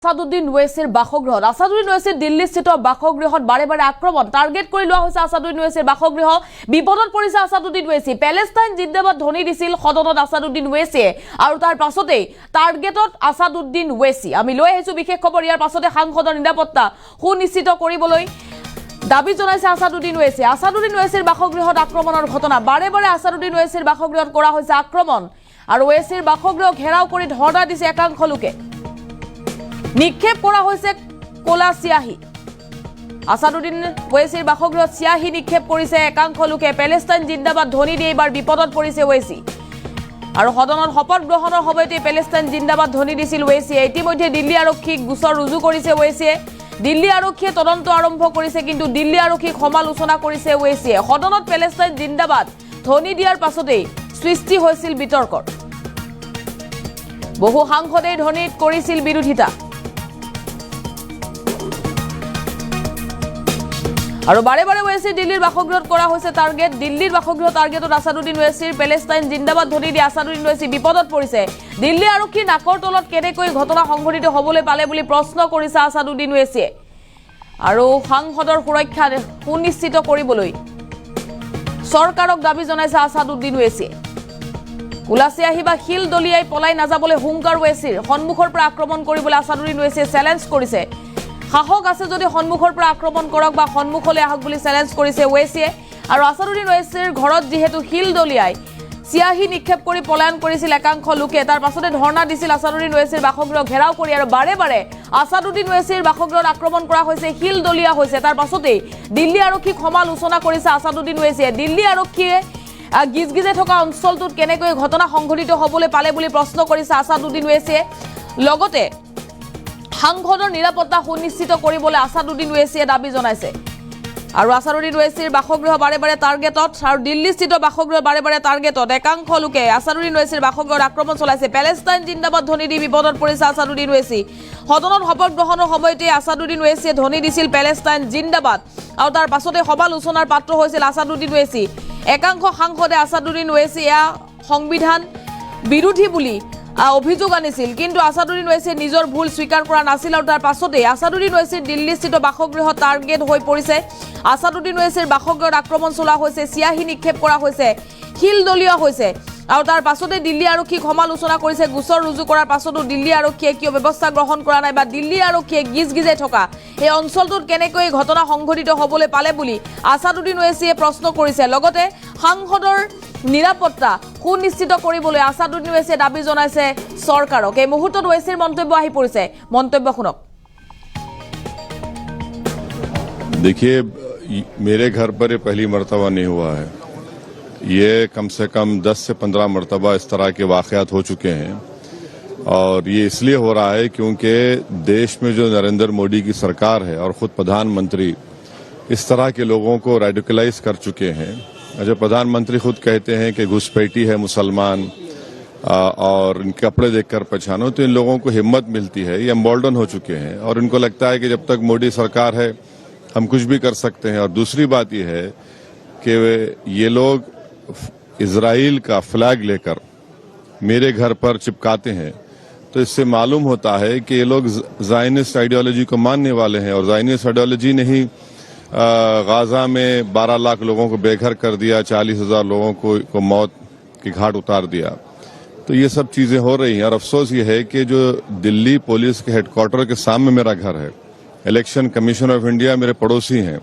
আসাদুদ্দিন ওয়েসিৰ বাসগৃহ আসাদুদ্দিন ওয়েসিৰ দিল্লীস্থিত বাসগৃহত বাৰে বাৰে আক্ৰমণ টাৰ্গেট কৰি লোৱা হৈছে আসাদুদ্দিন ওয়েসিৰ বাসগৃহ বিপদত পৰিছে আসাদুদ্দিন ওয়েসি পেলেষ্টাইন জিন্দাবাদ ধ্বনি দিছিল সদনত আসাদুদ্দিন ওয়েসিয়ে আৰু তাৰ পাছতে টাৰ্গেটত আসাদুদ্দিন ওয়েসি আমি লৈ আহিছো বিশেষ খবৰ ইয়াৰ পাছতে সাংসদৰ নিৰাপত্তা সুনিশ্চিত কৰিবলৈ দাবী জনাইছে আসাদুদ্দিন ওয়েসিৰ বাসগৃহত আক্ৰমণৰ ঘটনা বাৰে বাৰে আসাদুদ্দিন ওয়েসিৰ বাসগৃহত কৰা হৈছে আক্ৰমণ আৰু ওয়েসিৰ বাসগৃহ ঘেৰাও কৰি ধৰ্ণা দিছে একাংশ লোকে নিক্ষেপ কৰা হৈছে কোলা চিয়াহী আসাদুদ্দিন ওয়েসিৰ বাসগৃহত চিয়াহী নিক্ষেপ কৰিছে একাংশ লোকে পেলেষ্টাইন জিন্দাবাদ ধ্বনি দি এবাৰ বিপদত পৰিছে ওয়েসি আৰু সদনত শপত গ্ৰহণৰ সময়তে পেলেষ্টাইন জিন্দাবাদ ধ্বনি দিছিল ওয়েসিয়ে ইতিমধ্যে দিল্লী আৰক্ষীক গোচৰ ৰুজু কৰিছে ওয়েসিয়ে দিল্লী আৰক্ষীয়ে তদন্ত আৰম্ভ কৰিছে কিন্তু দিল্লী আৰক্ষীক সমালোচনা কৰিছে ওয়েসিয়ে সদনত পেলেষ্টাইন জিন্দাবাদ ধ্বনি দিয়াৰ পাছতে সৃষ্টি হৈছিল বিতৰ্কৰ বহু সাংসদে ধ্বনিত কৰিছিল বিৰোধিতা আৰু বাৰে বাৰে ওয়েসি দিল্লীৰ বাসগৃহত কৰা হৈছে টাৰ্গেট দিল্লীৰ বাসগৃহ টাৰ্গেটত আসাদুদ্দিন ওয়েসিৰ পেলেষ্টাইন জিন্দাবাদ ধ্বনি দি আসাদুদ্দিন ওয়েসি বিপদত পৰিছে দিল্লী আৰক্ষীৰ নাকৰ তলত কেনেকৈ ঘটনা সংঘটিত হ'বলৈ পালে বুলি প্ৰশ্ন কৰিছে আসাদুদ্দিন ওয়েসিয়ে আৰু সাংসদৰ সুৰক্ষা সুনিশ্চিত কৰিবলৈ চৰকাৰক দাবী জনাইছে আসাদুদ্দিন ওয়েসিয়ে কুলাচিয়াহী বা শিল দলিয়াই পলাই নাযাবলৈ হুংকাৰ ওয়েসিৰ সন্মুখৰ পৰা আক্ৰমণ কৰিবলৈ আসাদুদ্দিন ওয়েসিয়ে চেলেঞ্জ কৰিছে সাহস আছে যদি সন্মুখৰ পৰা আক্ৰমণ কৰক বা সন্মুখলৈ আহক বুলি চেলেঞ্জ কৰিছে ওয়েসিয়ে আৰু আসাদুদ্দিন ওয়েসিৰ ঘৰত যেহেতু শিল দলিয়াই চিয়াহী নিক্ষেপ কৰি পলায়ন কৰিছিল একাংশ লোকে তাৰ পাছতে ধৰ্ণা দিছিল আসাদুদ্দিন ওয়েসিৰ বাসগৃহ ঘেৰাও কৰি আৰু বাৰে বাৰে আসাদুদ্দিন ওয়েসিৰ বাসগৃহত আক্ৰমণ কৰা হৈছে শিল দলিয়া হৈছে তাৰ পাছতে দিল্লী আৰক্ষীক সমালোচনা কৰিছে আসাদুদ্দিন ওয়েসিয়ে দিল্লী আৰক্ষীয়ে গিজগিজে থকা অঞ্চলটোত কেনেকৈ ঘটনা সংঘটিত হ'বলৈ পালে বুলি প্ৰশ্ন কৰিছে আসাদুদ্দিন ওয়েসিয়ে লগতে সাংসদৰ নিৰাপত্তা সুনিশ্চিত কৰিবলৈ আসাদুদ্দিন ওয়েসিয়ে দাবী জনাইছে আৰু আসাদুদ্দিন ওয়েসিৰ বাসগৃহ বাৰে বাৰে টাৰ্গেটত আৰু দিল্লীস্থিত বাসগৃহ বাৰে বাৰে টাৰ্গেটত একাংশ লোকে আসাদুদ্দিন ওয়েসিৰ বাসগৃহত আক্ৰমণ চলাইছে পেলেষ্টাইন জিন্দাবাদ ধ্বনি দি বিপদত পৰিছে আসাদুদ্দিন ওয়েসি সদনত শপত গ্ৰহণৰ সময়তে আসাদুদ্দিন ওয়েসিয়ে ধ্বনি দিছিল পেলেষ্টাইন জিন্দাবাদ আৰু তাৰ পাছতে সমালোচনাৰ পাত্ৰ হৈছিল আসাদুদ্দিন ওয়েসি একাংশ সাংসদে আসাদুদ্দিন ওয়েসি সংবিধান বিৰোধী বুলি অভিযোগ আনিছিল কিন্তু আসাদুদ্দিন ওয়েসিয়ে নিজৰ ভুল স্বীকাৰ কৰা নাছিল আৰু তাৰ পাছতে আসাদুদ্দিন ওয়েসিৰ দিল্লীস্থিত বাসগৃহ টাৰ্গেট হৈ পৰিছে আসাদুদ্দিন ওয়েসিৰ বাসগৃহত আক্ৰমণ চলোৱা হৈছে চিয়াহী নিক্ষেপ কৰা হৈছে শিল দলিয়া হৈছে আৰু তাৰ পাছতে দিল্লী আৰক্ষীক সমালোচনা কৰিছে গোচৰ ৰুজু কৰাৰ পাছতো দিল্লী আৰক্ষীয়ে কিয় ব্যৱস্থা গ্ৰহণ কৰা নাই বা দিল্লী আৰক্ষীয়ে গিজগিজাই থকা এই অঞ্চলটোত কেনেকৈ ঘটনা সংঘটিত হ'বলৈ পালে বুলি আসাদুদ্দিন ওয়েসিয়ে প্ৰশ্ন কৰিছে লগতে সাংসদৰ নিৰাপত্তা সুনিশ্চিত কৰিবলৈ আসাদুদ্দিন ওয়েসিয়ে দাবী জনাইছে চৰকাৰক এই মুহূৰ্তত ওয়েসিৰ মন্তব্য আহি পৰিছে মন্তব্য শুনক देखिए मेरे घर पर ये पहली मर्तबा नहीं हुआ है ये कम से कम 10 से 15 मर्तबा इस तरह के वाक़यात हो चुके हैं और ये इसलिए हो रहा है क्योंकि देश में जो नरेंद्र मोदी की सरकार है और ख़ुद प्रधानमंत्री इस तरह के लोगों को रेडिकलाइज कर चुके हैं जो प्रधानमंत्री खुद कहते हैं कि घुसपैठी है मुसलमान और इनके कपड़े देखकर पहचानो तो इन लोगों को हिम्मत मिलती है ये एम्बोल्डन हो चुके हैं और इनको लगता है कि जब तक मोदी सरकार है हम कुछ भी कर सकते हैं और दूसरी बात ये है कि ये लोग इजराइल का फ्लैग लेकर मेरे घर पर चिपकाते हैं तो इससे मालूम होता है कि ये लोग ज़ायनिस्ट आइडियोलॉजी को मानने वाले हैं और ज़ायनिस्ट आइडियोलॉजी ने ही गाजा में 12 लाख लोगों को बेघर कर दिया 40,000 लोगों को मौत की घाट उतार दिया तो ये सब चीज़ें हो रही हैं और अफसोस ये है कि जो दिल्ली पुलिस के हेडक्वार्टर के सामने मेरा घर है इलेक्शन कमीशन ऑफ इंडिया मेरे पड़ोसी हैं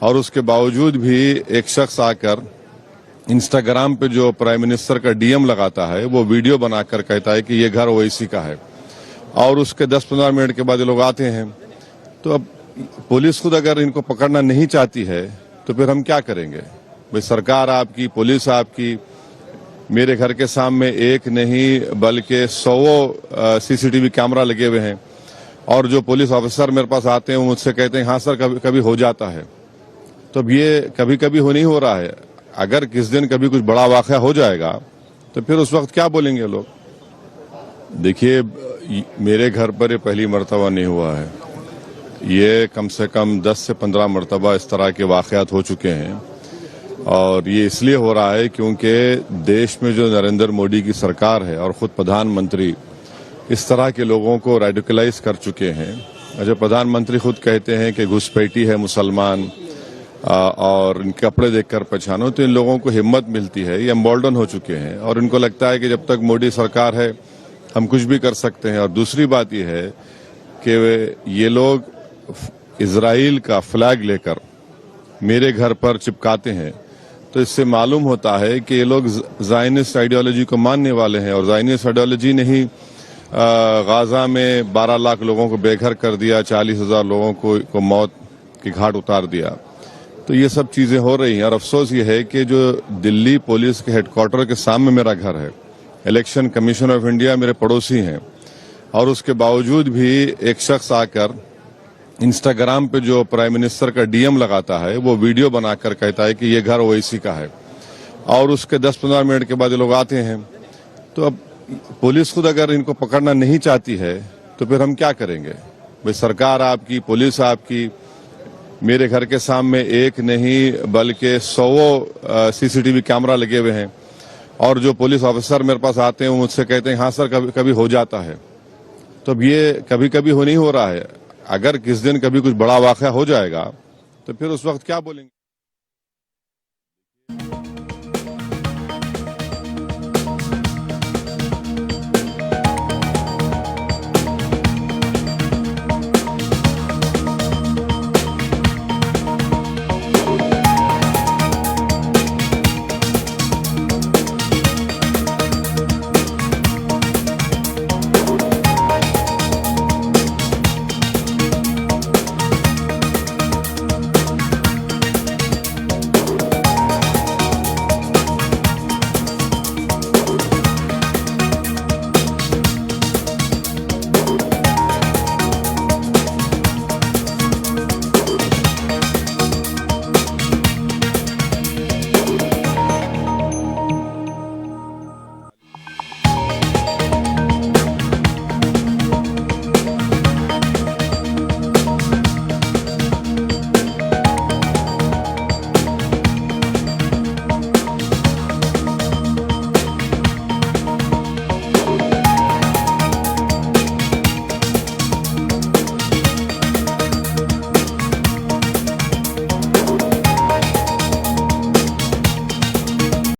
और उसके बावजूद भी एक शख्स आकर इंस्टाग्राम पे जो प्राइम मिनिस्टर का डीएम लगाता है वो वीडियो बनाकर कहता है कि ये घर ओवैसी का है और उसके 10-15 मिनट के बाद ये लोग आते हैं तो अब पुलिस खुद अगर इनको पकड़ना नहीं चाहती है तो फिर हम क्या करेंगे भाई सरकार आपकी पुलिस आपकी मेरे घर के सामने एक नहीं बल्कि 100 सीसीटीवी कैमरा लगे हुए हैं और जो पुलिस ऑफिसर मेरे पास आते हैं वो मुझसे कहते हैं हाँ सर कभी कभी हो जाता है तो अब ये कभी कभी नहीं हो रहा है अगर किस दिन कभी कुछ बड़ा वाक़या हो जाएगा तो फिर उस वक्त क्या बोलेंगे लोग देखिए मेरे घर पर ये पहली मर्तबा नहीं हुआ है ये कम से कम 10 से 15 मर्तबा इस तरह के वाक़यात हो चुके हैं और ये इसलिए हो रहा है क्योंकि देश में जो नरेंद्र मोदी की सरकार है और ख़ुद प्रधानमंत्री इस तरह के लोगों को रेडिकलाइज कर चुके हैं। जब प्रधानमंत्री खुद कहते हैं कि घुसपैठी है मुसलमान और इनके कपड़े देखकर पहचानो, तो इन लोगों को हिम्मत मिलती है, ये एम्बोल्डन हो चुके हैं और इनको लगता है कि जब तक मोदी सरकार है हम कुछ भी कर सकते हैं। और दूसरी बात ये है कि ये लोग इजराइल का फ्लैग लेकर मेरे घर पर चिपकाते हैं, तो इससे मालूम होता है कि ये लोग ज़ायनिस्ट आइडियोलॉजी को मानने वाले हैं। और ज़ायनिस्ट आइडियोलॉजी ने ही गाजा में 12 लाख लोगों को बेघर कर दिया, 40,000 लोगों को मौत की घाट उतार दिया। तो ये सब चीजें हो रही हैं और अफसोस ये है कि जो दिल्ली पुलिस के हेडक्वार्टर के सामने मेरा घर है, इलेक्शन कमीशन ऑफ इंडिया मेरे पड़ोसी हैं, और उसके बावजूद भी एक शख्स आकर इंस्टाग्राम पे जो प्राइम मिनिस्टर का डीएम लगाता है वो वीडियो बनाकर कहता है कि ये घर ओवैसी का है, और उसके 10-15 मिनट के बाद ये लोग आते हैं। तो अब पुलिस खुद अगर इनको पकड़ना नहीं चाहती है तो फिर हम क्या करेंगे? भाई सरकार आपकी, पुलिस आपकी, मेरे घर के सामने एक नहीं बल्कि 100 सीसीटीवी कैमरा लगे हुए हैं, और जो पुलिस ऑफिसर मेरे पास आते हैं वो मुझसे कहते हैं हाँ सर कभी कभी हो जाता है। तो अब ये कभी कभी नहीं हो रहा है, अगर किस दिन कभी कुछ बड़ा वाकया हो जाएगा तो फिर उस वक्त क्या बोलेंगे?